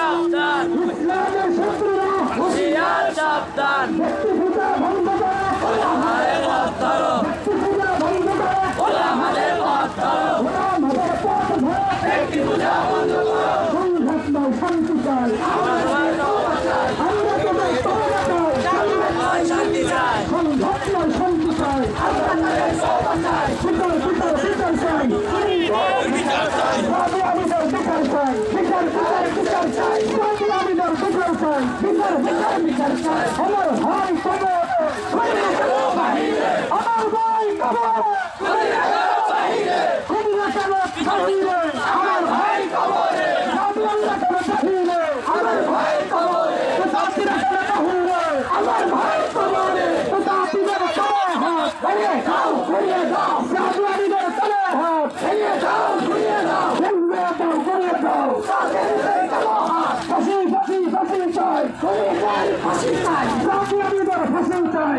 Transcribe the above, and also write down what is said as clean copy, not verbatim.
সাবধান ইসলামের শত্রুরা হুঁশিয়ার সাবধান ব্যক্তি পূজা বন্ধ করো ওলামাদের পথ ধরো ব্যক্তি পূজা বন্ধ করো ওলামাদের পথ ধরো ওলামাদের পথ ধরো ব্যক্তি পূজা বন্ধ করো সংঘাত নয় শান্তি চাই আমরা তোমার তওবা চাই আমরা তোমার তওবা চাই আমরা শান্তি চাই সংঘাত নয় শান্তি চাই আমরা তোমার তওবা চাই বিচার বিচার বিচার চাই বিচার চাই রাজি আমিদের বিচার চাই বিচার বিচার বিচার চাই রাজি আমিদের বিচার চাই বিচার বিচার বিচার চাই আমার ভাই কবর আমার ভাই কবর খুনিরা কেন বাহিরে আমার ভাই কবরে রাজিয়াল্লাহ কেন বাহিরে আমার ভাই কবরে জাতিরা কেন বাহিরে আমার ভাই কবরে জাতিদের তলে হাত ভেঙে যাও ঘুরিয়ে যাও রাজিয়ালিদের তলে হাত ভেঙে যাও ঘুরিয়ে যাও ভেঙে যাও ঘুরিয়ে যাও জাতিদের তলে হাত ফাঁসি ফাঁসি ফাঁসি চাই ঘুরিয়ে যাই ফাঁসি চাই রাজিয়ালিদের ফাঁসি চাই